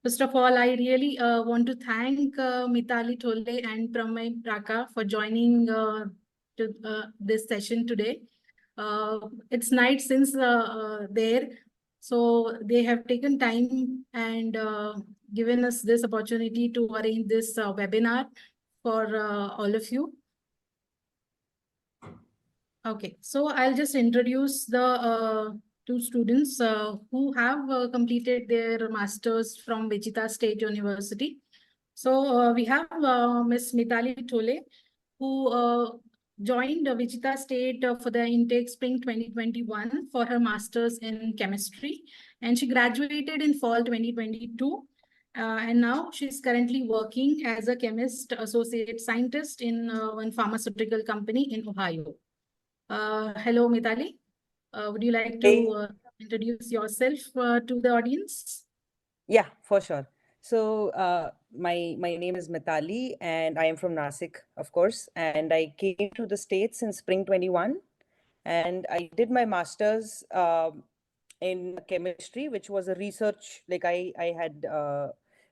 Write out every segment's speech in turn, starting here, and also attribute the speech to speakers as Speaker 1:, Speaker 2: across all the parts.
Speaker 1: First of all, I really want to thank Mitali Tole and Pramey for joining this session today. It's night since there, so they have taken time and given us this opportunity to arrange this webinar for all of you. Okay, so I'll just introduce the two students who have completed their masters from Wichita State University. So we have Miss Mitali Tole, who joined Wichita State for the intake spring 2021 for her masters in chemistry, and she graduated in fall 2022. And now she's currently working as a chemist associate scientist in one pharmaceutical company in Ohio. Hello, Mitali. Would you like to introduce yourself to the audience?
Speaker 2: Yeah, for sure. So my name is Mitali and I am from Nasik, of course. And I came to the States in spring 21 and I did my master's in chemistry, which was a research, like I had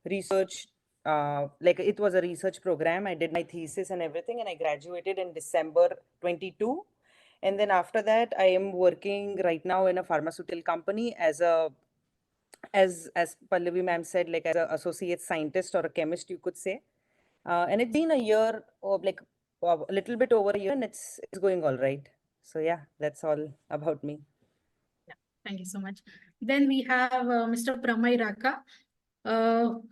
Speaker 2: research, like it was a research program. I did my thesis and everything and I graduated in December 22. And then after that, I am working right now in a pharmaceutical company as Pallavi ma'am said, like as an associate scientist or a chemist, you could say. And it's been a year or like a little bit over a year, and it's going all right. So yeah, that's all about me.
Speaker 1: Yeah, thank you so much. Then we have Mr. Pramey.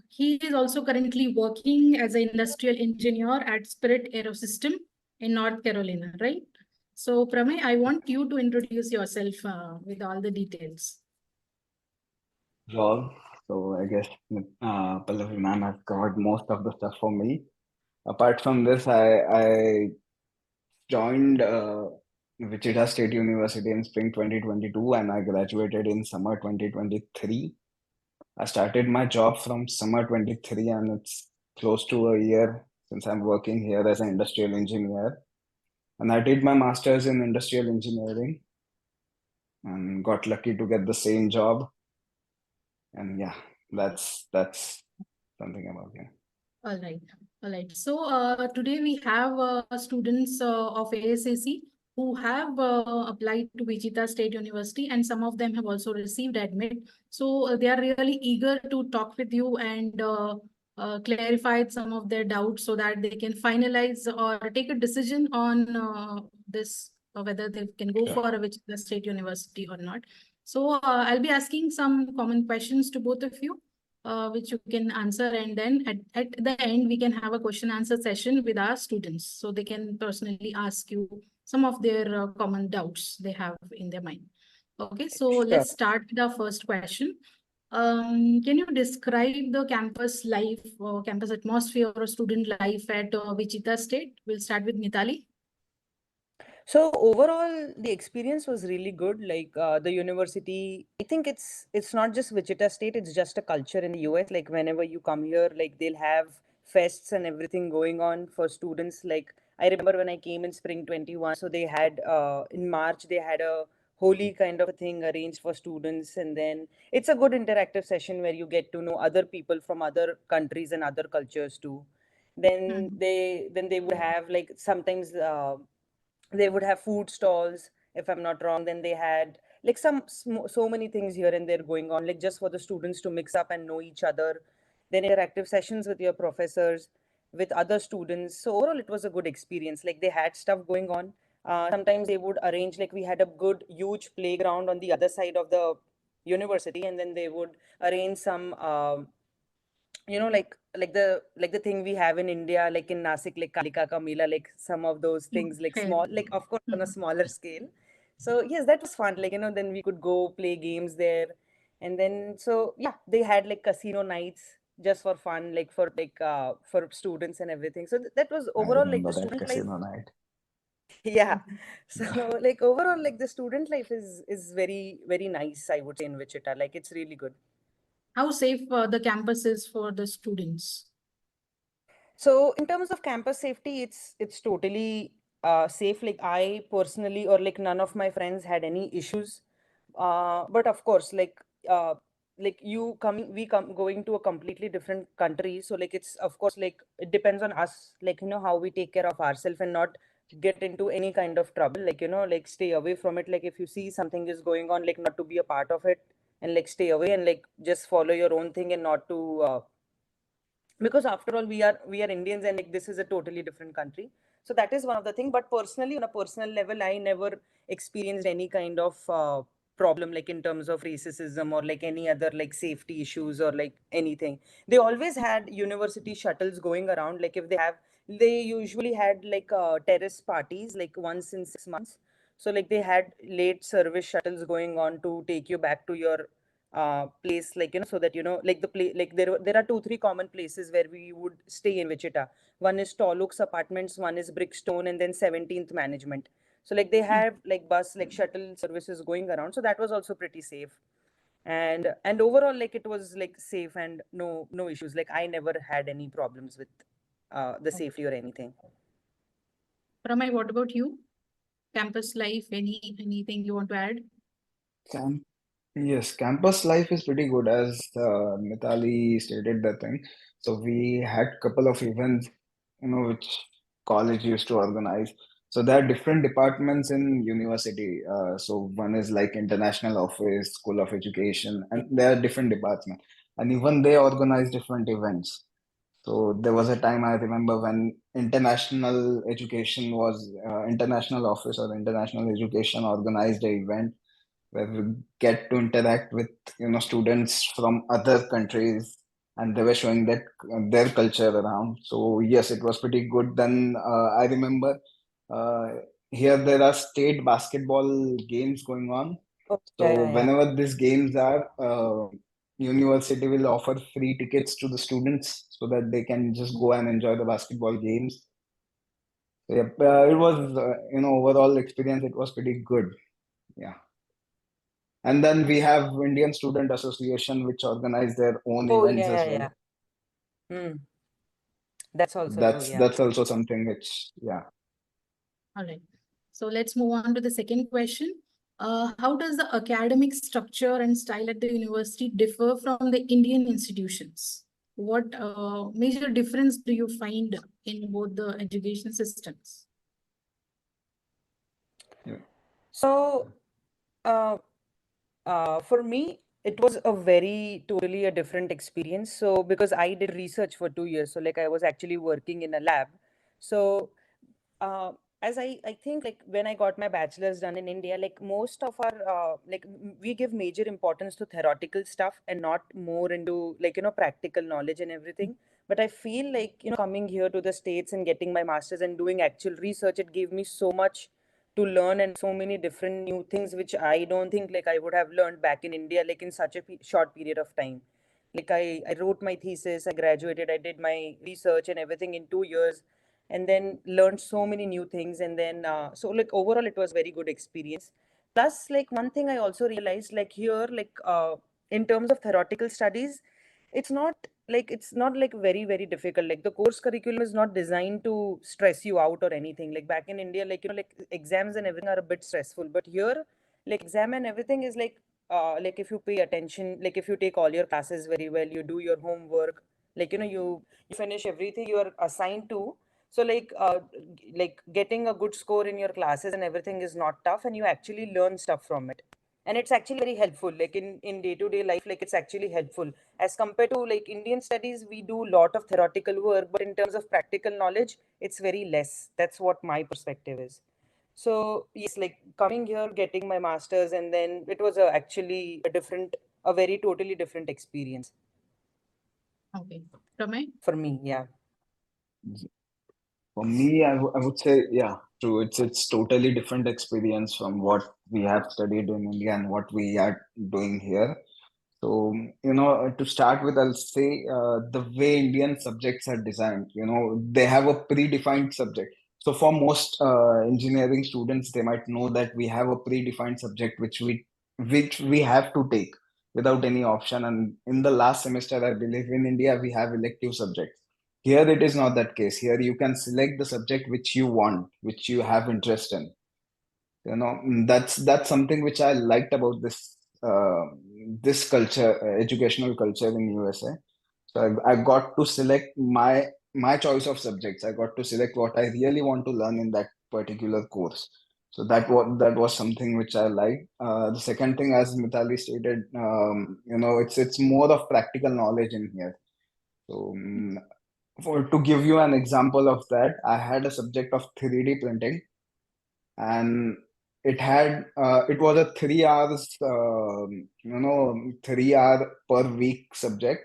Speaker 1: He is also currently working as an industrial engineer at Spirit Aerosystem in North Carolina, right? So Pramey, I want you to introduce yourself with all the details.
Speaker 3: Sure. So I guess Pallavi ma'am has covered most of the stuff for me. Apart from this, I joined Wichita State University in spring 2022 and I graduated in summer 2023. I started my job from summer 23 and it's close to a year since I'm working here as an industrial engineer. And I did my master's in industrial engineering and got lucky to get the same job. And yeah, that's something about it.
Speaker 1: All right. All right. So today we have students of ASAC who have applied to Wichita State University, and some of them have also received admit. So they are really eager to talk with you and clarify some of their doubts so that they can finalize or take a decision on this, whether they can go for a Wichita State University or not. So I'll be asking some common questions to both of you. Which you can answer, and then at the end we can have a question answer session with our students so they can personally ask you some of their common doubts they have in their mind. Okay, so
Speaker 2: Sure.
Speaker 1: let's start with our first question. Can you describe the campus life or campus atmosphere or student life at Wichita State? We'll start with Mitali.
Speaker 2: So overall, the experience was really good. Like the university, I think it's not just Wichita State; it's just a culture in the US. Like whenever you come here, like they'll have fests and everything going on for students. Like I remember when I came in spring 21, so they had in March they had a holy kind of a thing arranged for students, and then it's a good interactive session where you get to know other people from other countries and other cultures too. Then they would have like sometimes. They would have food stalls, if I'm not wrong. Then they had like so many things here and there going on, like just for the students to mix up and know each other. Then interactive sessions with your professors, with other students. So overall it was a good experience. Like they had stuff going on. Sometimes they would arrange, like we had a good huge playground on the other side of the university, and then they would arrange some like the thing we have in India, like in Nasik, like Kalika Ka Mela, like some of those things, like small, like of course on a smaller scale. So yes, that was fun. Like, then we could go play games there. And then, so yeah, they had like casino nights just for fun, like for students and everything. So that was
Speaker 3: I
Speaker 2: overall like
Speaker 3: remember
Speaker 2: the
Speaker 3: that
Speaker 2: student life.
Speaker 3: casino night.
Speaker 2: Yeah. So like overall, like the student life is very, very nice, I would say, in Wichita. Like it's really good.
Speaker 1: How safe the campus is for the students?
Speaker 2: So in terms of campus safety, it's totally safe. Like I personally, or like none of my friends had any issues. But of course, uh, like going to a completely different country. So like it's of course like it depends on us, like how we take care of ourselves and not get into any kind of trouble, like like stay away from it. Like if you see something is going on, like not to be a part of it, and like stay away and like just follow your own thing and not to because after all we are Indians, and like this is a totally different country. So that is one of the thing. But personally, on a personal level, I never experienced any kind of problem like in terms of racism or like any other like safety issues or like anything. They always had university shuttles going around. Like if they usually had like terrace parties like once in 6 months. So like they had late service shuttles going on to take you back to your place, like so that like the place, like there are 2 3 common places where we would stay in Wichita. One is Tall Oaks Apartments, one is Brickstone, and then 17th Management. So like they have like bus like shuttle services going around, so that was also pretty safe. And overall like it was like safe and no issues. Like I never had any problems with the safety or anything.
Speaker 1: Pramey, what about you? Campus life, anything you want to add?
Speaker 3: Camp Yes, campus life is pretty good as Mitali stated the thing. So we had couple of events, which college used to organize. So there are different departments in university. So one is like international office, school of education, and there are different departments. And even they organize different events. So there was a time I remember when international office or international education organized an event where we get to interact with students from other countries, and they were showing that their culture around. So yes, it was pretty good. Then I remember uh, here there are state basketball games going on.
Speaker 2: Oh, yeah,
Speaker 3: So
Speaker 2: yeah, yeah.
Speaker 3: whenever these games are, university will offer free tickets to the students so that they can just go and enjoy the basketball games. So, yeah, it was overall experience. It was pretty good. Yeah. And then we have Indian Student Association, which organize their own
Speaker 2: Oh,
Speaker 3: events
Speaker 2: yeah,
Speaker 3: as
Speaker 2: yeah,
Speaker 3: well.
Speaker 2: yeah. Hmm. That's also true.
Speaker 3: That's
Speaker 2: Yeah.
Speaker 3: that's also something which, yeah.
Speaker 1: All right. So let's move on to the second question. How does the academic structure and style at the university differ from the Indian institutions? What major difference do you find in both the education systems?
Speaker 3: Yeah.
Speaker 2: So, uh, for me, it was a very totally a different experience. So, because I did research for 2 years, so like I was actually working in a lab. So, uh, as I think like when I got my bachelor's done in India, like most of our we give major importance to theoretical stuff and not more into like practical knowledge and everything. But I feel like coming here to the States and getting my master's and doing actual research, it gave me so much to learn and so many different new things which I don't think like I would have learned back in India like in such a short period of time. Like I wrote my thesis, I graduated, I did my research and everything in 2 years, and then learned so many new things. And then so like overall it was very good experience. Plus like one thing I also realized like here like in terms of theoretical studies, it's not like very very difficult. Like the course curriculum is not designed to stress you out or anything. Like back in India, like like exams and everything are a bit stressful, but here like exam and everything is like if you pay attention, like if you take all your classes very well, you do your homework, like you finish everything you are assigned to. So like getting a good score in your classes and everything is not tough, and you actually learn stuff from it. And it's actually very helpful like in day to day life. Like it's actually helpful as compared to like Indian studies. We do a lot of theoretical work, but in terms of practical knowledge, it's very less. That's what my perspective is. So yes, like coming here, getting my master's, and then it was actually a very totally different experience
Speaker 1: Okay. Pramey?
Speaker 2: for me. Yeah.
Speaker 3: For me, I would say, yeah, true. It's totally different experience from what we have studied in India and what we are doing here. So, to start with, I'll say the way Indian subjects are designed, they have a predefined subject. So for most engineering students, they might know that we have a predefined subject which we have to take without any option. And in the last semester, I believe in India, we have elective subjects. Here it is not that case. Here you can select the subject which you want, which you have interest in. That's something which I liked about this culture, educational culture in USA. So I got to select my choice of subjects. I got to select what I really want to learn in that particular course. So that was something which I liked. The second thing, as Mitali stated, it's more of practical knowledge in here. So to give you an example of that, I had a subject of 3D printing, and it was a 3 hours 3 hour per week subject,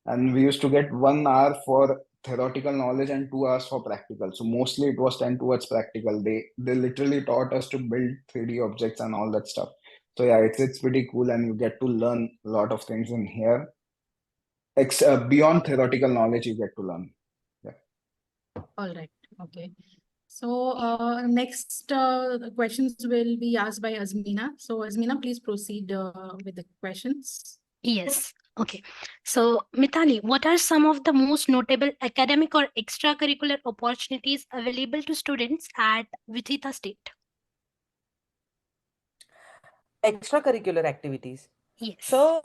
Speaker 3: and we used to get 1 hour for theoretical knowledge and 2 hours for practical. So mostly it was 10 towards practical. They literally taught us to build 3D objects and all that stuff. So yeah, it's pretty cool, and you get to learn a lot of things in here. Beyond theoretical knowledge, you get to learn. Yeah.
Speaker 1: All right. Okay. So next questions will be asked by Azmina. So Azmina, please proceed with the questions.
Speaker 4: Yes. Okay. So, Mitali, what are some of the most notable academic or extracurricular opportunities available to students at Wichita State?
Speaker 2: Extracurricular activities.
Speaker 4: Yes.
Speaker 2: So,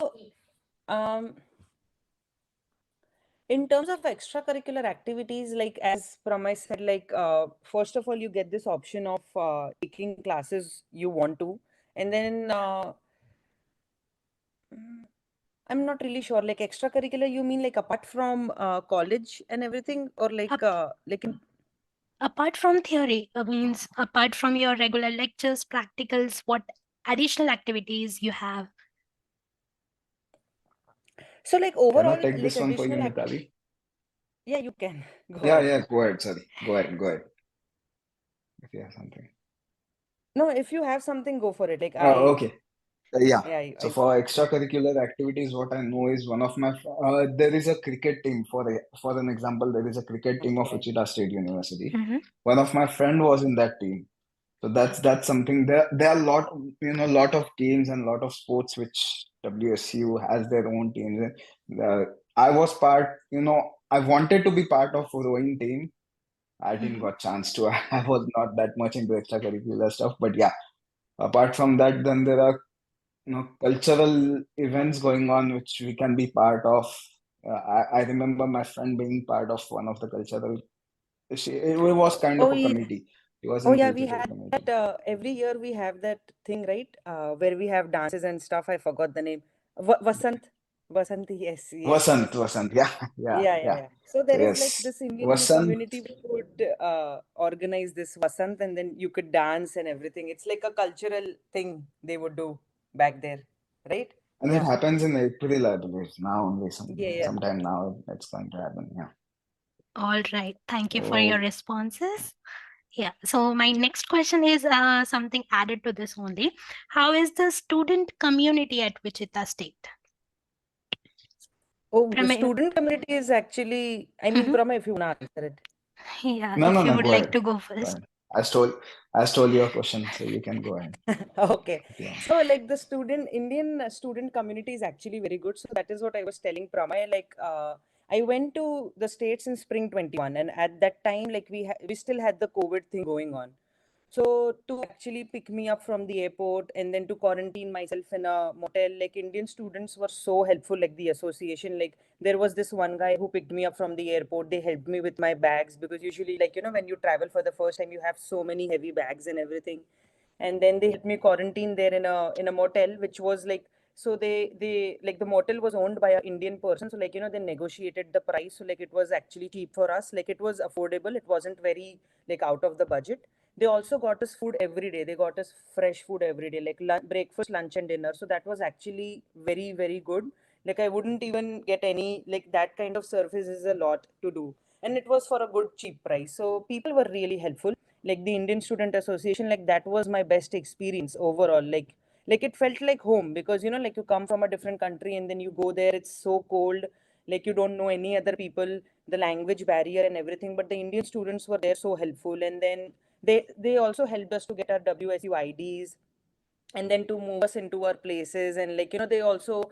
Speaker 2: in terms of extracurricular activities, like as Pramey said, like first of all, you get this option of taking classes you want to, and then I'm not really sure. Like extracurricular, you mean like apart from college and everything, or like
Speaker 4: Apart from theory, means apart from your regular lectures, practicals, what additional activities you have?
Speaker 2: So like
Speaker 3: Can I
Speaker 2: overall,
Speaker 3: take this
Speaker 2: like
Speaker 3: one for you,
Speaker 2: additional
Speaker 3: Mitali?
Speaker 2: Yeah, you can go
Speaker 3: Yeah,
Speaker 2: ahead.
Speaker 3: go ahead. Sorry, go ahead. If you have something.
Speaker 2: No, if you have something, go for it. Like
Speaker 3: Oh, okay. Yeah.
Speaker 2: yeah,
Speaker 3: So for extracurricular activities, what I know is one of my there is a cricket team for an example. There is a cricket team of
Speaker 2: Okay.
Speaker 3: Wichita State University.
Speaker 4: Mhm.
Speaker 3: One of my friend was in that team. So that's something. There are lot of games and lot of sports which WSU has their own teams. I was part. I wanted to be part of rowing team. I didn't got chance to. I was not that much into extracurricular stuff. But yeah, apart from that, then there are cultural events going on which we can be part of. I remember my friend being part of one of the cultural. It was kind of
Speaker 2: Oh
Speaker 3: a
Speaker 2: yeah.
Speaker 3: committee. He was
Speaker 2: Oh
Speaker 3: in
Speaker 2: yeah, we
Speaker 3: cultural
Speaker 2: had
Speaker 3: committee.
Speaker 2: that every year we have that thing, right? Where we have dances and stuff. I forgot the name. Vasant. Vasanti,
Speaker 3: Vasant. Yeah, yeah, yeah.
Speaker 2: Yeah. So
Speaker 3: So
Speaker 2: there is like
Speaker 3: yes,
Speaker 2: this Indian
Speaker 3: Vasant,
Speaker 2: community which would organize this Vasant, and then you could dance and everything. It's like a cultural thing they would do back there, right?
Speaker 3: and it
Speaker 2: Yeah.
Speaker 3: happens in April, I believe. Now only
Speaker 2: Yeah.
Speaker 3: sometime now it's going to happen. Yeah.
Speaker 4: All right. Thank you for your
Speaker 3: So
Speaker 4: responses. Yeah. So my next question is something added to this only. How is the student community at Wichita State?
Speaker 2: Oh, the
Speaker 4: Pramey,
Speaker 2: student community is actually, I mean, Pramey, if you want to answer it.
Speaker 4: yeah,
Speaker 3: no,
Speaker 4: if you
Speaker 3: no.
Speaker 4: would
Speaker 3: Go
Speaker 4: like
Speaker 3: ahead.
Speaker 4: to go
Speaker 3: Go
Speaker 4: first.
Speaker 3: ahead. I stole your question, so you can go ahead
Speaker 2: Okay.
Speaker 3: if you want.
Speaker 2: So like the Indian student community is actually very good. So that is what I was telling Pramay. Like I went to the States in spring 21, and at that time, like we still had the COVID thing going on. So to actually pick me up from the airport and then to quarantine myself in a motel, like Indian students were so helpful, like the association. Like there was this one guy who picked me up from the airport. They helped me with my bags because usually, like, when you travel for the first time, you have so many heavy bags and everything. And then they helped me quarantine there in a motel, which was like, so they like the motel was owned by an Indian person. So like, they negotiated the price. So like it was actually cheap for us. Like it was affordable. It wasn't very like out of the budget. They also got us food every day. They got us fresh food every day, like breakfast, lunch, and dinner. So that was actually very, very good. Like I wouldn't even get any, like that kind of service is a lot to do. And it was for a good cheap price. So people were really helpful. Like the Indian Student Association, like that was my best experience overall. Like it felt like home because like you come from a different country and then you go there, it's so cold, like you don't know any other people, the language barrier and everything, but the Indian students were there so helpful. And then they also helped us to get our WSU IDs and then to move us into our places. And like they also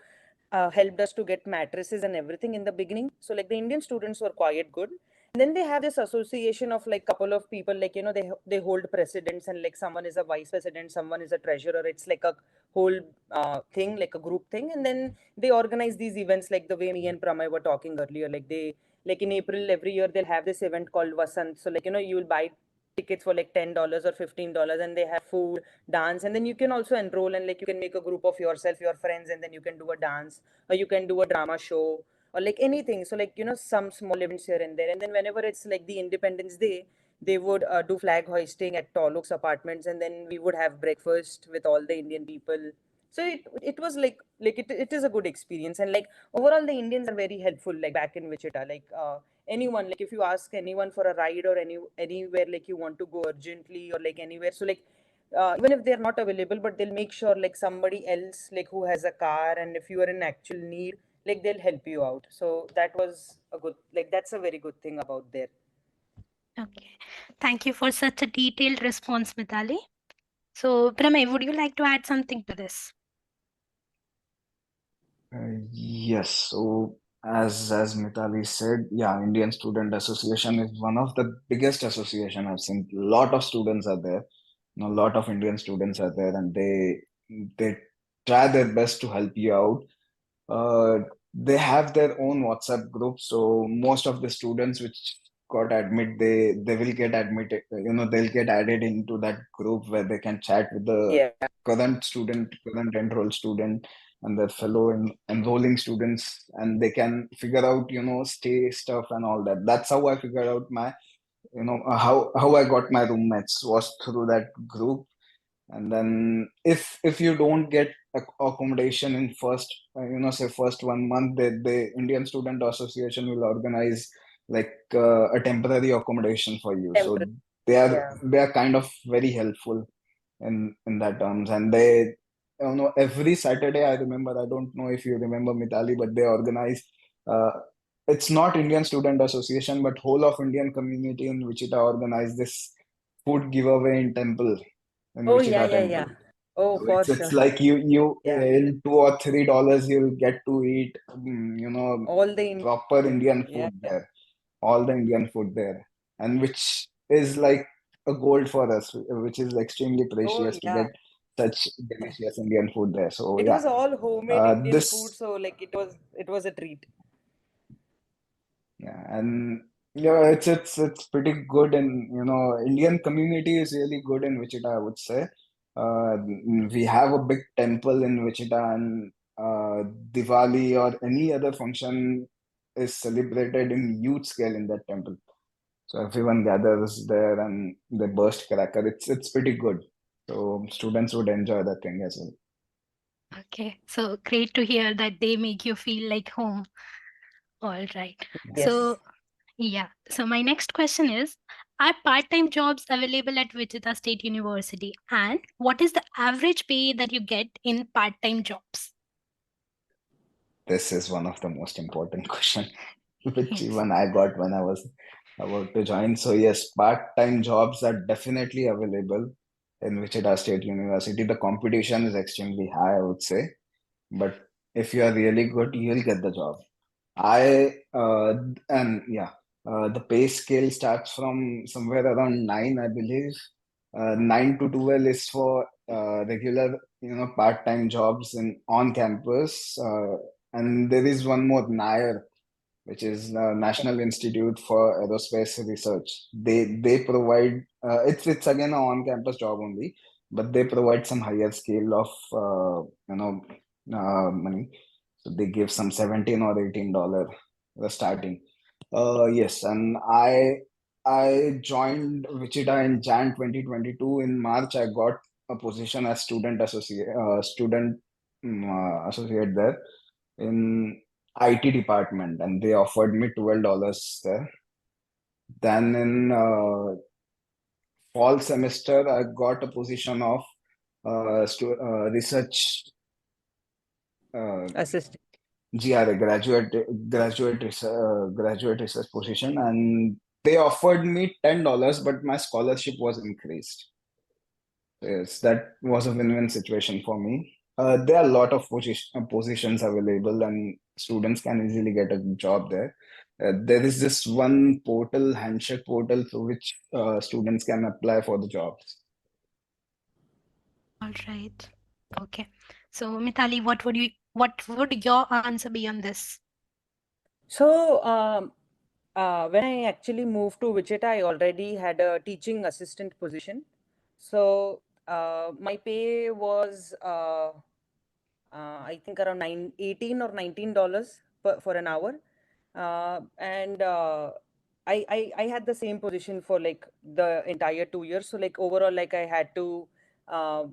Speaker 2: helped us to get mattresses and everything in the beginning. So like the Indian students were quite good. then they have this association of like couple of people, like, they hold presidents, and like someone is a vice president, someone is a treasurer. It's like a whole thing, like a group thing. And then they organize these events like the way me and Pramey were talking earlier. Like in April every year, they'll have this event called Vasant. So like, you will buy tickets for like $10 or $15, and they have food, dance, and then you can also enroll, and like you can make a group of yourself, your friends, and then you can do a dance, or you can do a drama show, or like anything. So like, some small events here and there. And then whenever it's like the Independence Day, they would do flag hoisting at Toluk's apartments, and then we would have breakfast with all the Indian people. So it was like it is a good experience. And like overall, the Indians are very helpful, like back in Wichita. Like anyone, like if you ask anyone for a ride, or anywhere, like you want to go urgently, or like anywhere, so like even if they're not available, but they'll make sure like somebody else, like who has a car, and if you are in actual need, like they'll help you out. So that was a good, like that's a very good thing about there.
Speaker 4: Okay. Thank you for such a detailed response, Mitali. So, Pramey, would you like to add something to this?
Speaker 3: Yes, so as Mitali said, yeah, Indian Student Association is one of the biggest association I've seen. A lot of students are there, a lot of Indian students are there, and they try their best to help you out. They have their own WhatsApp group, so most of the students which got admit, they will get admitted. They'll get added into that group where they can chat with the
Speaker 2: Yeah.
Speaker 3: current enrolled student, and their fellow enrolling students, and they can figure out, stay stuff and all that. That's how I figured out my, how I got my roommates was through that group. And then if you don't get accommodation in first, say first 1 month, the Indian Student Association will organize like a temporary accommodation for you. So
Speaker 2: Temporary.
Speaker 3: they are
Speaker 2: Yeah.
Speaker 3: they are kind of very helpful in that terms. And they, every Saturday, I remember, I don't know if you remember, Mitali, but they organize, uh, it's not Indian Student Association, but whole of Indian community in Wichita organize this food giveaway in temple, in
Speaker 2: Oh yeah,
Speaker 3: Wichita
Speaker 2: yeah, yeah.
Speaker 3: temple.
Speaker 2: Oh,
Speaker 3: So
Speaker 2: for
Speaker 3: it's
Speaker 2: sure.
Speaker 3: like you
Speaker 2: Yeah.
Speaker 3: in $2 or $3 you'll get to eat,
Speaker 2: All the
Speaker 3: proper Indian
Speaker 2: yeah,
Speaker 3: food there, all the Indian food there, and which is like a gold for us, which is extremely
Speaker 2: oh
Speaker 3: precious to
Speaker 2: yeah.
Speaker 3: get such delicious Indian food there. So
Speaker 2: It
Speaker 3: yeah,
Speaker 2: was all homemade Indian food,
Speaker 3: this
Speaker 2: so like it was a treat.
Speaker 3: yeah, and it's pretty good, and Indian community is really good in Wichita, I would say. We have a big temple in Wichita, and Diwali or any other function is celebrated in huge scale in that temple. So everyone gathers there and they burst cracker. It's pretty good. So students would enjoy that thing as well.
Speaker 4: Okay, so great to hear that they make you feel like home. All right. So,
Speaker 2: Yes.
Speaker 4: yeah. So, my next question is, are part-time jobs available at Wichita State University? And what is the average pay that you get in part-time jobs?
Speaker 3: This is one of the most important question, which
Speaker 4: Yes.
Speaker 3: even I got when I was about to join. So yes, part-time jobs are definitely available in Wichita State University. The competition is extremely high, I would say, but if you are really good, you'll get the job. And yeah, the pay scale starts from somewhere around 9, I believe. 9 to 12 is for regular, part-time jobs in on campus. And there is one more, NIRE, which is National Institute for Aerospace Research. They provide, it's again a on-campus job only, but they provide some higher scale of money. So they give some 17 or $18 the starting. Yes, and I joined Wichita in Jan 2022. In March, I got a position as student associate there in IT department, and they offered me $12 there. Then in fall semester, I got a position of research
Speaker 2: Assistant.
Speaker 3: GRA, graduate research position, and they offered me $10, but my scholarship was increased. Yes, that was a win-win situation for me. There are a lot of positions available, and students can easily get a job there. There is just one portal, handshake portal, through which students can apply for the jobs.
Speaker 4: All right. Okay. So Mitali, what would your answer be on this?
Speaker 2: So when I actually moved to Wichita, I already had a teaching assistant position. So my pay was I think around 18 or $19 for an hour. And I had the same position for like the entire 2 years. So like overall, like I had to uh,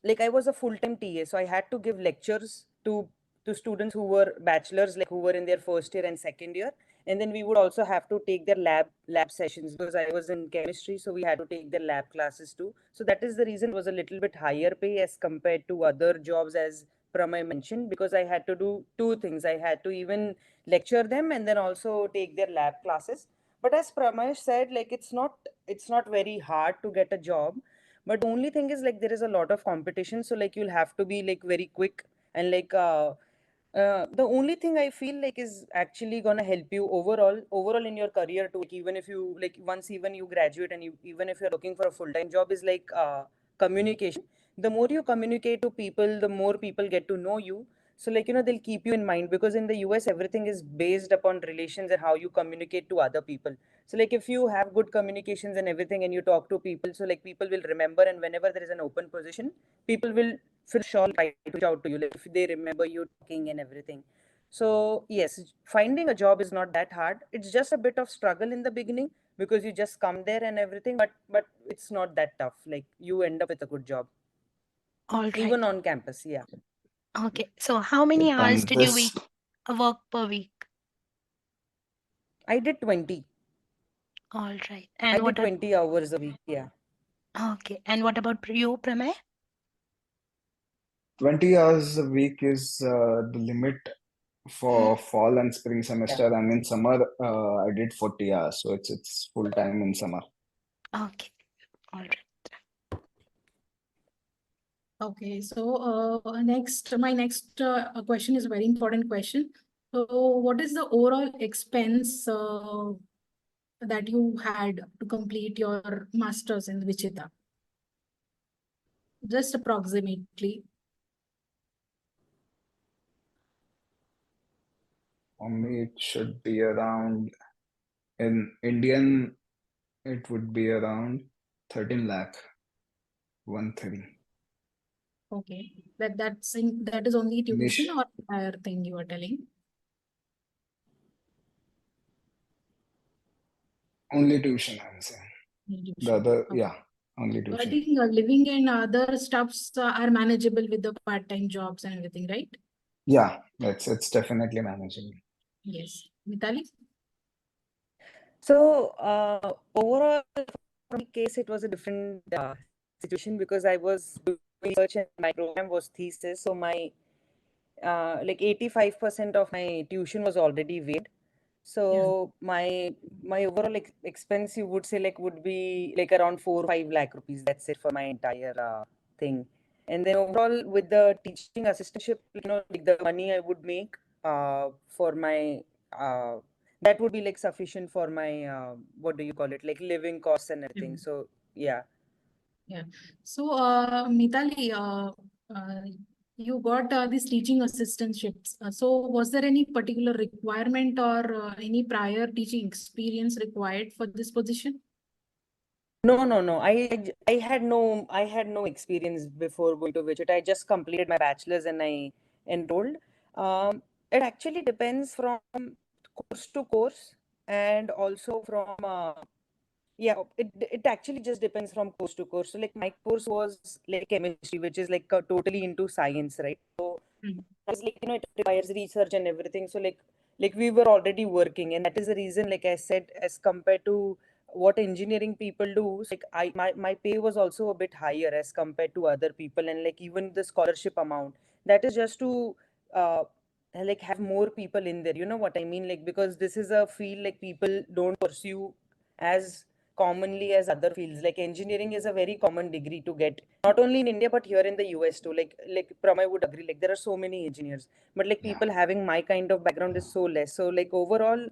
Speaker 2: like I was a full-time TA, so I had to give lectures to students who were bachelors, like who were in their first year and second year. And then we would also have to take their lab sessions because I was in chemistry, so we had to take their lab classes too. So that is the reason it was a little bit higher pay as compared to other jobs, as Pramay mentioned, because I had to do two things. I had to even lecture them and then also take their lab classes. But as Pramay said, like it's not very hard to get a job, but the only thing is like there is a lot of competition, so like you'll have to be like very quick. And like the only thing I feel like is actually gonna help you overall in your career too, like even if you like once even you graduate and you even if you're looking for a full-time job, is like communication. The more you communicate to people, the more people get to know you. So like they'll keep you in mind, because in the US everything is based upon relations and how you communicate to other people. So like if you have good communications and everything and you talk to people, so like people will remember, and whenever there is an open position, people will for sure try to reach out to you, like if they remember you talking and everything. So yes, finding a job is not that hard. It's just a bit of struggle in the beginning because you just come there and everything, but it's not that tough. Like you end up with a good job
Speaker 4: All right.
Speaker 2: even on campus. Yeah.
Speaker 4: Okay. So how many hours
Speaker 3: And
Speaker 4: did you
Speaker 3: this
Speaker 4: work per week?
Speaker 2: I did 20.
Speaker 4: All right.
Speaker 2: I
Speaker 4: And
Speaker 2: did 20 hours a week. Yeah.
Speaker 4: okay. And what about you, Pramay?
Speaker 3: 20 hours a week is the limit for fall and spring
Speaker 2: Yeah.
Speaker 3: semester, and in summer I did 40 hours, so it's full time in summer.
Speaker 4: Okay. All right.
Speaker 1: Okay, so my next question is a very important question. So, what is the overall expense that you had to complete your masters in Wichita? Just approximately.
Speaker 3: For me, it should be around, in Indian, it would be around 13 lakh, 130.
Speaker 1: Okay, that is only tuition
Speaker 3: Niche,
Speaker 1: or entire thing you are telling?
Speaker 3: only tuition, I'm saying.
Speaker 1: Only
Speaker 3: The
Speaker 1: tuition.
Speaker 3: other,
Speaker 1: Okay.
Speaker 3: yeah, only
Speaker 1: So I
Speaker 3: tuition.
Speaker 1: think living and other stuffs are manageable with the part-time jobs and everything, right?
Speaker 3: Yeah, it's definitely manageable.
Speaker 1: Yes. Mitali?
Speaker 2: So overall, from my case, it was a different situation because I was doing research and my program was thesis. So my like 85% of my tuition was already waived.
Speaker 1: Yeah.
Speaker 2: So my overall expense, you would say, like would be like around 4 or 5 lakh rupees. That's it for my entire thing. And then overall with the teaching assistantship, like the money I would make for my that would be like sufficient for my what do you call it, like living costs and everything.
Speaker 1: Mm.
Speaker 2: So yeah.
Speaker 1: Yeah. So, Mitali, you got these teaching assistantships. So, was there any particular requirement or any prior teaching experience required for this position?
Speaker 2: No. I had no experience before going to Wichita. I just completed my bachelor's and I enrolled. It actually depends from course to course, and also from yeah, it actually just depends from course to course. So like my course was like chemistry, which is like totally into science, right? So
Speaker 1: Mm.
Speaker 2: it's like it requires research and everything. So like we were already working, and that is the reason, like I said, as compared to what engineering people do, so like my pay was also a bit higher as compared to other people. And like even the scholarship amount, that is just to uh like have more people in there, you know what I mean, like because this is a field like people don't pursue as commonly as other fields. Like engineering is a very common degree to get, not only in India but here in the US too. Like Pramey would agree. Like there are so many engineers, but like
Speaker 3: Yeah.
Speaker 2: people having my kind of background is so less. So like overall,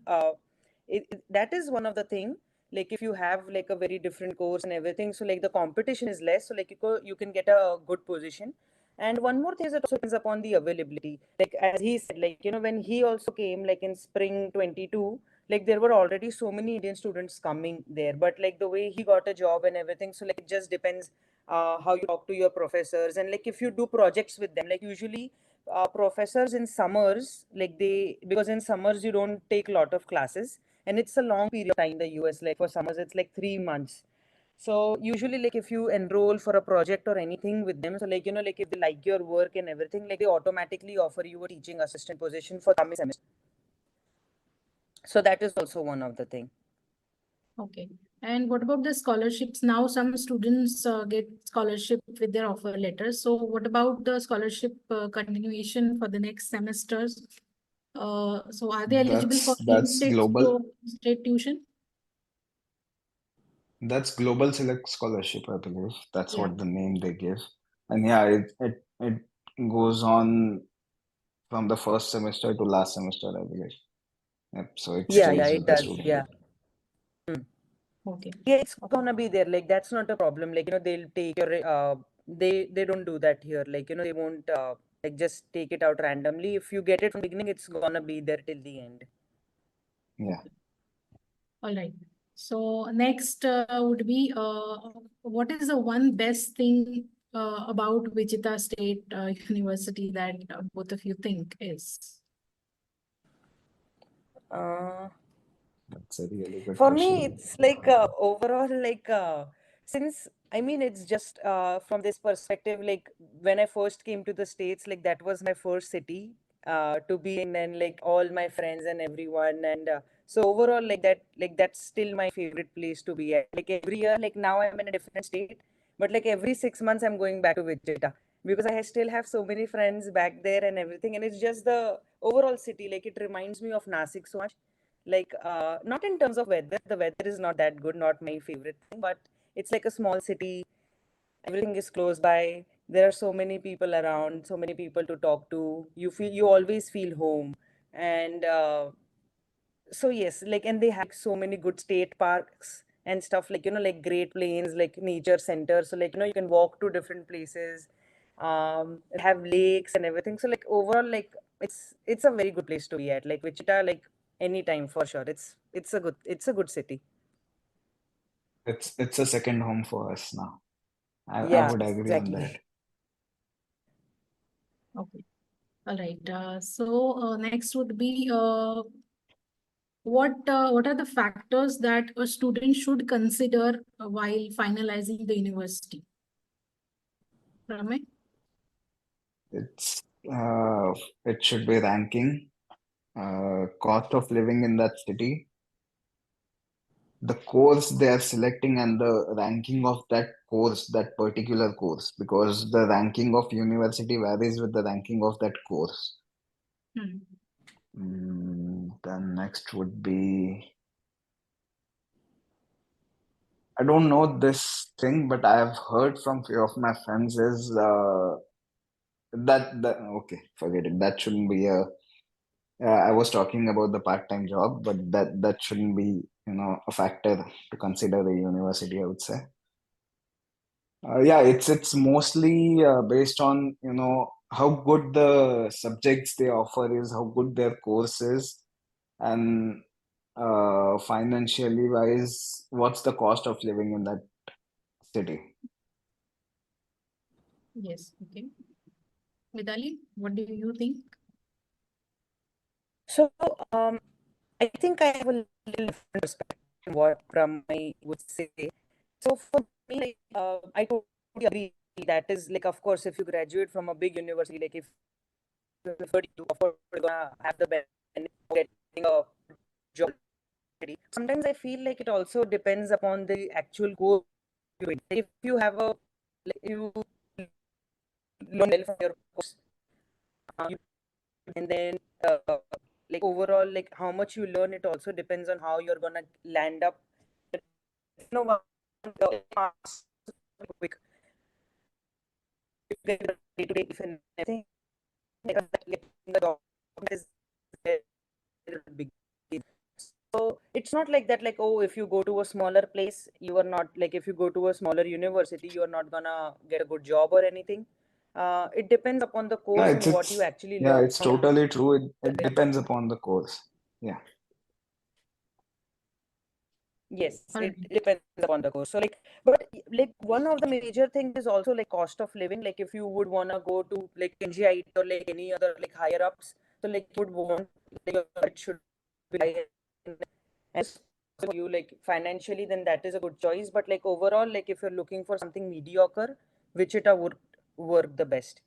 Speaker 2: that is one of the thing. Like if you have like a very different course and everything, so like the competition is less. So like you can get a good position. And one more thing is it also depends upon the availability. Like as he said, like when he also came like in spring 22, like there were already so many Indian students coming there, but like the way he got a job and everything, so like it just depends how you talk to your professors, and like if you do projects with them. Like usually professors in summers, like they, because in summers you don't take a lot of classes, and it's a long period of time in the US. Like for summers it's like 3 months. So usually like if you enroll for a project or anything with them, so like like if they like your work and everything, like they automatically offer you a teaching assistant position for coming semester. So that is also one of the thing.
Speaker 1: Okay. And what about the scholarships? Now some students get scholarship with their offer letters. So what about the scholarship continuation for the next semesters? So are they eligible for
Speaker 3: That's global.
Speaker 1: state tuition?
Speaker 3: That's Global Select Scholarship, I believe. That's
Speaker 1: Yeah.
Speaker 3: what the name they give. And yeah, it goes on from the first semester to last semester, I believe. Yep. So it
Speaker 2: Yeah,
Speaker 3: stays
Speaker 2: it
Speaker 3: with the
Speaker 2: does.
Speaker 3: student.
Speaker 2: Yeah.
Speaker 1: Okay.
Speaker 2: Yeah, it's gonna be there. Like that's not a problem. Like they'll take your they don't do that here. Like they won't like just take it out randomly. If you get it from the beginning, it's gonna be there till the end.
Speaker 3: Yeah.
Speaker 1: All right. So next would be what is the one best thing about Wichita State University that both of you think is?
Speaker 2: Uh,
Speaker 3: That's a really good
Speaker 2: For
Speaker 3: question.
Speaker 2: me, it's like overall, like since I mean, it's just from this perspective, like when I first came to the States, like that was my first city to be in, and like all my friends and everyone, and so overall, like that's still my favorite place to be at. Like every year, like now I'm in a different state, but like every 6 months, I'm going back to Wichita because still have so many friends back there and everything, and it's just the overall city. Like it reminds me of Nasik so much. Like not in terms of weather, the weather is not that good, not my favorite thing, but it's like a small city, everything is close by, there are so many people around, so many people to talk to, you always feel home. And so yes, like, and they have so many good state parks and stuff, like like Great Plains, like nature center, so like you can walk to different places, have lakes and everything. So like overall, like it's a very good place to be at, like Wichita, like anytime for sure. It's a good city.
Speaker 3: It's a second home for us now. I
Speaker 2: Yeah,
Speaker 3: would agree on that.
Speaker 2: exactly.
Speaker 1: Okay. All right. So next would be what are the factors that a student should consider while finalizing the university? Pramey?
Speaker 3: It's it should be ranking, cost of living in that city, the course they are selecting, and the ranking of that course, that particular course, because the ranking of university varies with the ranking of that course. Then next would be, I don't know this thing, but I have heard from few of my friends is that okay, forget it. That shouldn't be a. I was talking about the part-time job, but that shouldn't be a factor to consider the university, I would say. Yeah, it's mostly based on how good the subjects they offer is, how good their course is, and financially wise, what's the cost of living in that city.
Speaker 1: Yes. Okay. Mitali, what do you think?
Speaker 2: So I think I have a little different perspective from what Pramay would say. So for me, like I totally agree. That is like, of course, if you graduate from a big university, like if you're of course you're gonna have the benefit of getting a job already. Sometimes I feel like it also depends upon the actual course you're doing. If you have a like you learn well from your course, you, and then like overall, like how much you learn, it also depends on how you're gonna land up no one asks quick, you get the day-to-day if anything, like, the job is very big. So it's not like that, like, oh, if you go to a smaller place, you are not, like, if you go to a smaller university, you are not gonna get a good job or anything. It depends upon the
Speaker 3: No,
Speaker 2: course and what you actually
Speaker 3: yeah,
Speaker 2: learn
Speaker 3: it's
Speaker 2: from
Speaker 3: totally true. It
Speaker 2: the.
Speaker 3: depends upon the course. Yeah.
Speaker 2: Yes,
Speaker 1: All
Speaker 2: it
Speaker 1: right.
Speaker 2: depends upon the course. So like, but like one of the major things is also like cost of living. Like if you would wanna go to like NGIT or like any other like higher ups, so like you would want like your budget should be higher, and so you like financially, then that is a good choice. But like overall, like if you're looking for something mediocre, Wichita would work the best.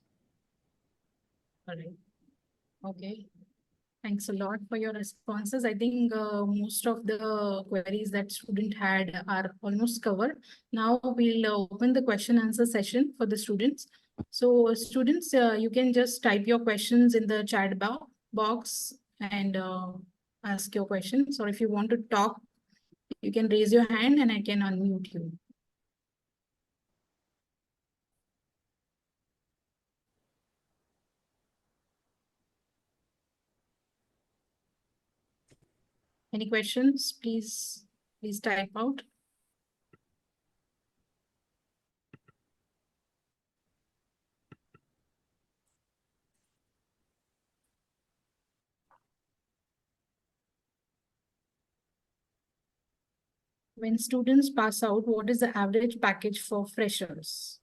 Speaker 1: All right. Okay. Thanks a lot for your responses. I think most of the queries that student had are almost covered. Now we'll open the question answer session for the students. So students, you can just type your questions in the chat box and ask your questions. Or if you want to talk, you can raise your hand and I can unmute you. Any questions? Please type out. When students pass out, what is the average package for freshers?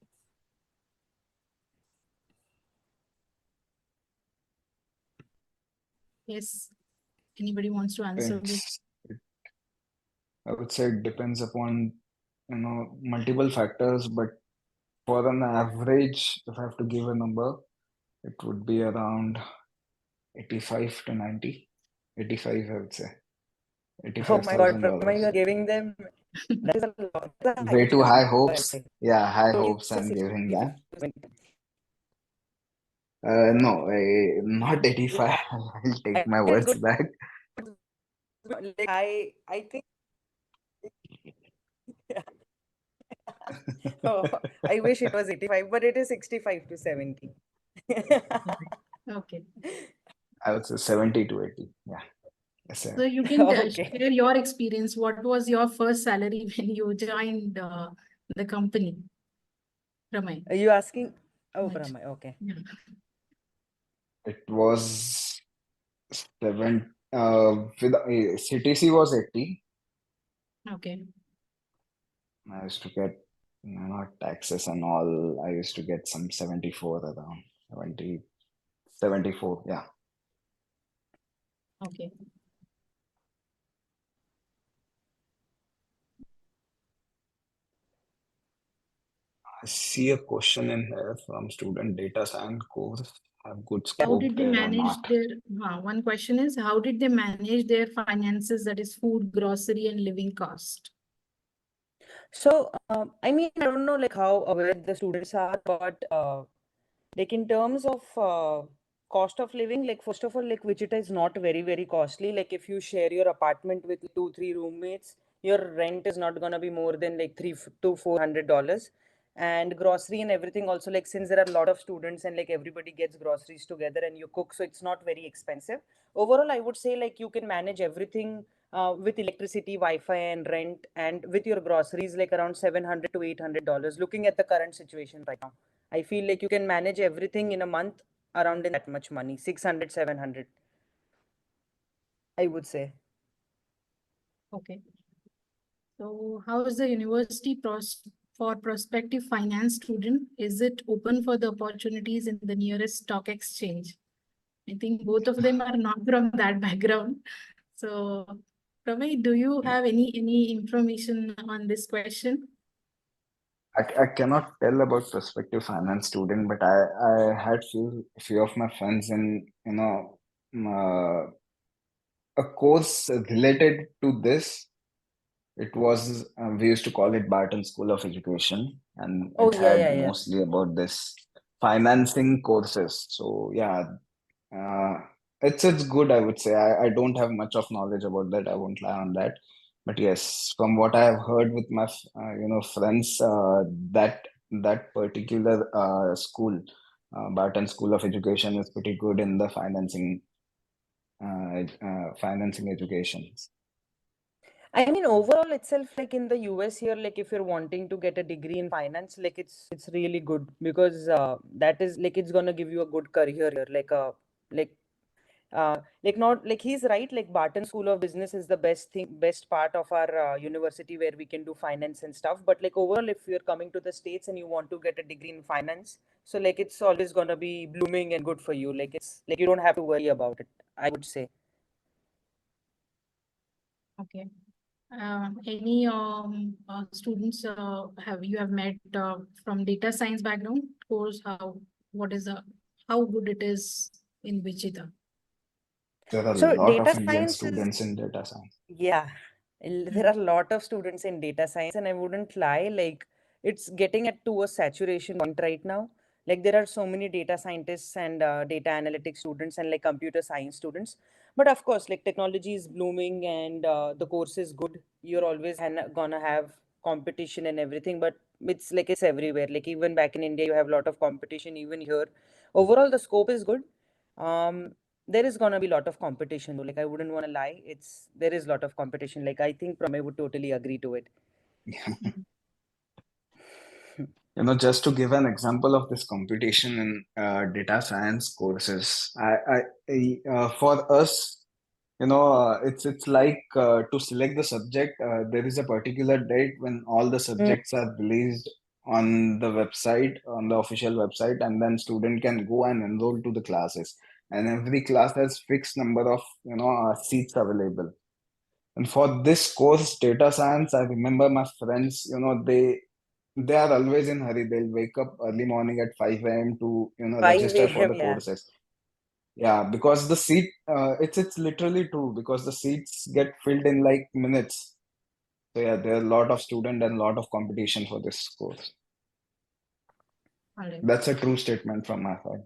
Speaker 1: Yes. Anybody wants to answer this?
Speaker 3: I would say it depends upon, multiple factors, but for an average, if I have to give a number, it would be around 85 to 90. 85, I would say.
Speaker 2: Oh my God, Pramey,
Speaker 3: $85,000.
Speaker 2: you are giving them, that is a lot. That's a
Speaker 3: Way too
Speaker 2: huge
Speaker 3: high
Speaker 2: number, I
Speaker 3: hopes.
Speaker 2: think.
Speaker 3: Yeah, high
Speaker 2: So
Speaker 3: hopes
Speaker 2: it's a
Speaker 3: I'm giving
Speaker 2: 60,
Speaker 3: that.
Speaker 2: 50.
Speaker 3: No, not 85. I'll take my
Speaker 2: It's
Speaker 3: words
Speaker 2: good.
Speaker 3: back.
Speaker 2: Like, I think oh, I wish it was 85, but it is 65 to 70.
Speaker 1: Okay.
Speaker 3: I would say 70 to 80. Yeah. Yes,
Speaker 1: So
Speaker 3: sir.
Speaker 1: you can
Speaker 2: Okay.
Speaker 1: share your experience. What was your first salary when you joined the company, Pramey?
Speaker 2: Are you asking? Oh,
Speaker 1: Much.
Speaker 2: Pramey, okay.
Speaker 1: Yeah.
Speaker 3: It was with CTC was 80.
Speaker 1: Okay.
Speaker 3: I used to get, taxes and all. I used to get some 74 around 70, 74. Yeah.
Speaker 1: Okay.
Speaker 3: I see a question in here from student data science course. Have good
Speaker 1: How
Speaker 3: scope
Speaker 1: did they
Speaker 3: there or
Speaker 1: manage
Speaker 3: not?
Speaker 1: their, one question is, how did they manage their finances, that is food, grocery, and living cost?
Speaker 2: So, I mean, I don't know like how aware the students are, but like in terms of cost of living, like first of all, like Wichita is not very, very costly. Like if you share your apartment with 2, 3 roommates, your rent is not gonna be more than like $300 to $400. And grocery and everything also, like since there are a lot of students and like everybody gets groceries together and you cook, so it's not very expensive. Overall, I would say like you can manage everything with electricity, Wi-Fi, and rent, and with your groceries, like around $700 to $800. Looking at the current situation right now, I feel like you can manage everything in a month around in that much money, 600, 700, I would say.
Speaker 1: Okay. So how is the university for prospective finance student? Is it open for the opportunities in the nearest stock exchange? I think both of them are not from that background. So, Pramey, do you have any information on this question?
Speaker 3: I cannot tell about prospective finance student, but I had few of my friends in, uh, a course related to this. It was, we used to call it Barton School of Education, and
Speaker 2: Oh,
Speaker 3: it
Speaker 2: yeah,
Speaker 3: had
Speaker 2: yeah, yeah.
Speaker 3: mostly about this financing courses. So yeah, it's good, I would say. I don't have much of knowledge about that. I won't lie on that. But yes, from what I have heard with my friends, that particular school, Barton School of Education, is pretty good in the financing education.
Speaker 2: I mean, overall itself, like in the US here, like if you're wanting to get a degree in finance, like it's really good because that is like it's gonna give you a good career here. Like like not like he's right. Like Barton School of Business is the best part of our university where we can do finance and stuff. But like overall, if you're coming to the States and you want to get a degree in finance, so like it's always gonna be blooming and good for you. Like it's like you don't have to worry about it, I would say.
Speaker 1: Okay. Any students have met from data science background course? How good it is in Wichita?
Speaker 3: There are a
Speaker 2: So
Speaker 3: lot
Speaker 2: data
Speaker 3: of Indian
Speaker 2: science is
Speaker 3: students in data science.
Speaker 2: Yeah, there are a lot of students in data science, and I wouldn't lie, like it's getting at to a saturation point right now. Like there are so many data scientists and data analytics students and like computer science students. But of course, like technology is blooming and the course is good. You're always gonna have competition and everything, but it's like it's everywhere. Like even back in India, you have a lot of competition. Even here, overall the scope is good. Um, there is gonna be a lot of competition though. Like I wouldn't want to lie. There is a lot of competition. Like I think Pramey would totally agree to it.
Speaker 3: Just to give an example of this competition in data science courses, for us, it's like to select the subject. There is a particular date when all the
Speaker 2: Mm.
Speaker 3: subjects are released on the website, on the official website, and then student can go and enroll to the classes. And every class has fixed number of seats available. And for this course, data science, I remember my friends, they are always in hurry. They'll wake up early morning at 5 a.m. to,
Speaker 2: 5
Speaker 3: register for
Speaker 2: a.m.
Speaker 3: the
Speaker 2: Yeah.
Speaker 3: courses. Yeah, because the seat, it's literally true because the seats get filled in like minutes. So yeah, there are a lot of student and a lot of competition for this course.
Speaker 1: All right.
Speaker 3: That's a true statement from my side.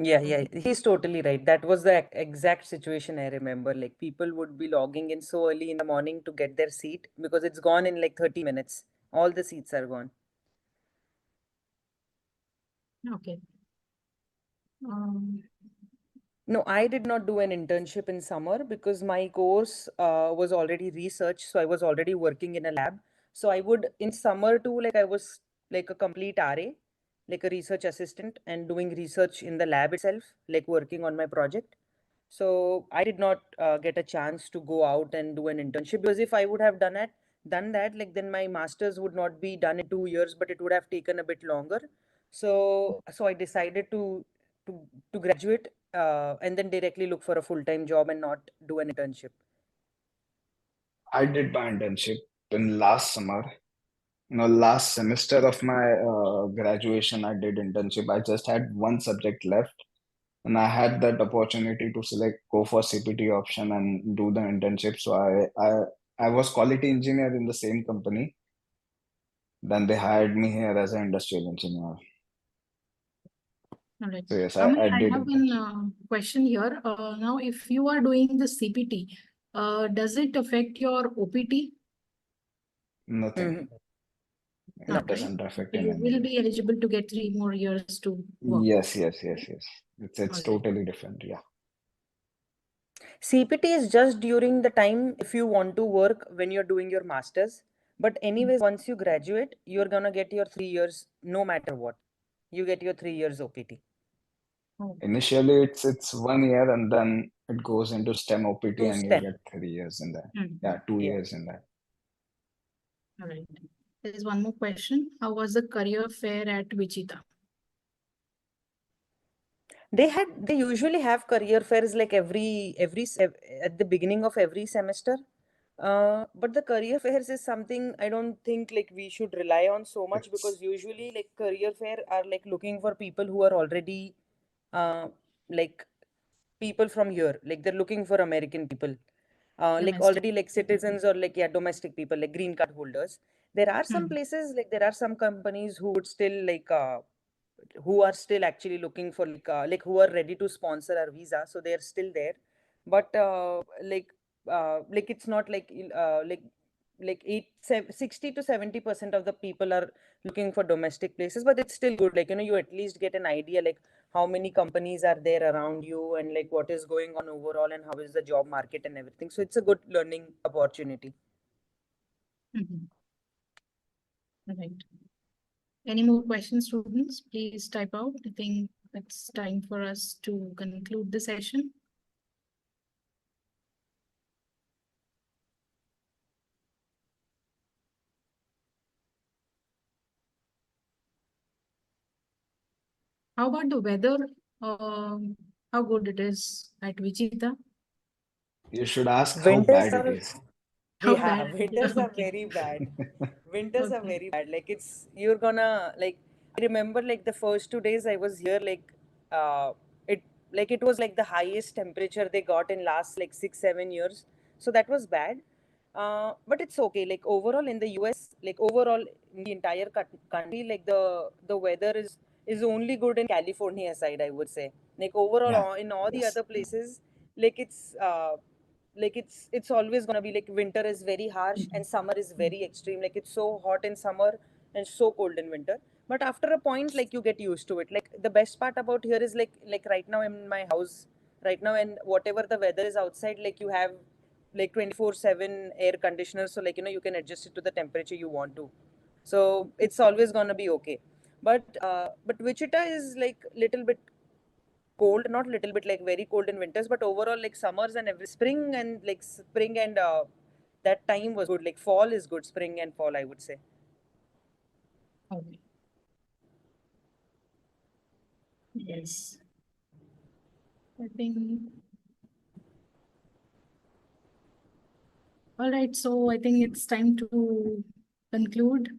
Speaker 2: Yeah, yeah, he's totally right. That was the exact situation I remember. Like people would be logging in so early in the morning to get their seat because it's gone in like 30 minutes. All the seats are gone.
Speaker 1: Okay. Um,
Speaker 2: No, I did not do an internship in summer because my course was already research. So I was already working in a lab. So I would, in summer too, like I was like a complete RA, like a research assistant and doing research in the lab itself, like working on my project. So I did not get a chance to go out and do an internship because if I would have done that, like then my master's would not be done in 2 years, but it would have taken a bit longer. So I decided to to graduate and then directly look for a full-time job and not do an internship.
Speaker 3: I did my internship in last summer. Last semester of my graduation, I did internship. I just had one subject left, and I had that opportunity to go for CPT option and do the internship. So I was quality engineer in the same company. Then they hired me here as an industrial engineer.
Speaker 1: all right.
Speaker 3: So yes,
Speaker 1: Pramey,
Speaker 3: I
Speaker 1: I
Speaker 3: did
Speaker 1: have
Speaker 3: internship.
Speaker 1: one question here. Now, if you are doing the CPT, does it affect your OPT?
Speaker 3: Nothing.
Speaker 2: Mhm.
Speaker 3: It
Speaker 2: No.
Speaker 1: Not right.
Speaker 3: doesn't affect
Speaker 1: So
Speaker 3: in
Speaker 1: you
Speaker 3: any
Speaker 1: will
Speaker 3: way.
Speaker 1: be eligible to get 3 more years to work.
Speaker 3: Yes. It's
Speaker 1: All right.
Speaker 3: totally different. Yeah.
Speaker 2: CPT is just during the time if you want to work when you're doing your masters. But anyways, once you graduate, you're gonna get your 3 years no matter what. You get your 3 years OPT.
Speaker 1: Oh,
Speaker 3: Initially, it's 1 year, and then it goes into STEM OPT,
Speaker 2: To
Speaker 3: and you
Speaker 2: STEM.
Speaker 3: get 3 years in that.
Speaker 1: mhm.
Speaker 3: Yeah, two
Speaker 2: Yeah.
Speaker 3: years in that.
Speaker 1: All right. There is one more question. How was the career fair at Wichita?
Speaker 2: They usually have career fairs like at the beginning of every semester. But the career fairs is something I don't think like we should rely on so much because
Speaker 3: It's
Speaker 2: usually like career fair are like looking for people who are already like people from here. Like they're looking for American people. Like
Speaker 1: Domestic.
Speaker 2: already like citizens or like yeah, domestic people like green card holders. There are some
Speaker 1: Mhm.
Speaker 2: places like there are some companies who would still who are still actually looking for like who are ready to sponsor our visa, so they're still there. But like like it's not like 60 to 70% of the people are looking for domestic places, but it's still good. Like, you at least get an idea like how many companies are there around you and like what is going on overall and how is the job market and everything. So it's a good learning opportunity.
Speaker 1: Mhm. All right. Any more questions, students? Please type out. I think it's time for us to conclude the session. How about the weather? How good it is at Wichita?
Speaker 3: You should ask how
Speaker 2: Winters
Speaker 3: bad it
Speaker 2: are,
Speaker 3: is.
Speaker 1: How
Speaker 2: yeah,
Speaker 1: bad?
Speaker 2: winters are
Speaker 1: Okay.
Speaker 2: very bad. Winters are
Speaker 1: Okay.
Speaker 2: very bad. Like you're gonna like, I remember like the first 2 days I was here, uh, it it was like the highest temperature they got in last like 6 7 years. So that was bad. But it's okay. Like overall in the US, like overall in the entire country, like the weather is only good in California side, I would say. Like overall
Speaker 3: Yeah.
Speaker 2: in all the
Speaker 3: Yes.
Speaker 2: other places, like it's always gonna be like winter is very harsh and summer is very extreme. Like it's so hot in summer and so cold in winter. But after a point, like you get used to it. Like the best part about here is like right now I'm in my house right now, and whatever the weather is outside, like you have like 24/7 air conditioner, so like you can adjust it to the temperature you want to. So it's always gonna be okay. But Wichita is like little bit cold, not little bit, like very cold in winters, but overall like summers and every spring and that time was good. Like fall is good, spring and fall, I would say.
Speaker 1: Okay. Yes. I think. All right. So I think it's time to conclude.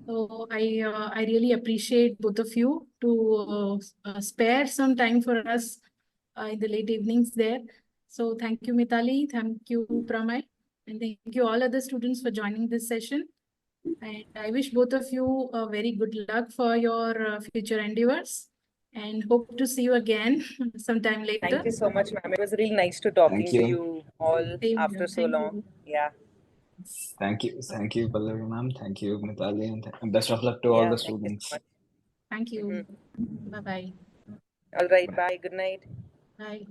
Speaker 1: So I really appreciate both of you to spare some time for us in the late evenings there. So thank you, Mitali. Thank you, Pramey. And thank you all other students for joining this session. And I wish both of you a very good luck for your future endeavors and hope to see you again sometime
Speaker 2: Thank
Speaker 1: later.
Speaker 2: you so much, ma'am. It was really nice to
Speaker 3: Thank
Speaker 2: talking to
Speaker 3: you.
Speaker 2: you all
Speaker 1: Same here.
Speaker 2: after so
Speaker 1: Thank
Speaker 2: long.
Speaker 1: you.
Speaker 2: Yeah.
Speaker 3: Thank you. Thank you, Pallavi ma'am. Thank you, Mitali. And best of luck to all
Speaker 2: Yeah,
Speaker 3: the
Speaker 2: thank you so
Speaker 3: students.
Speaker 2: much.
Speaker 1: Thank you.
Speaker 2: Mhm.
Speaker 1: Bye-bye.
Speaker 2: All right,
Speaker 3: Bye.
Speaker 2: bye, good night.
Speaker 1: Bye.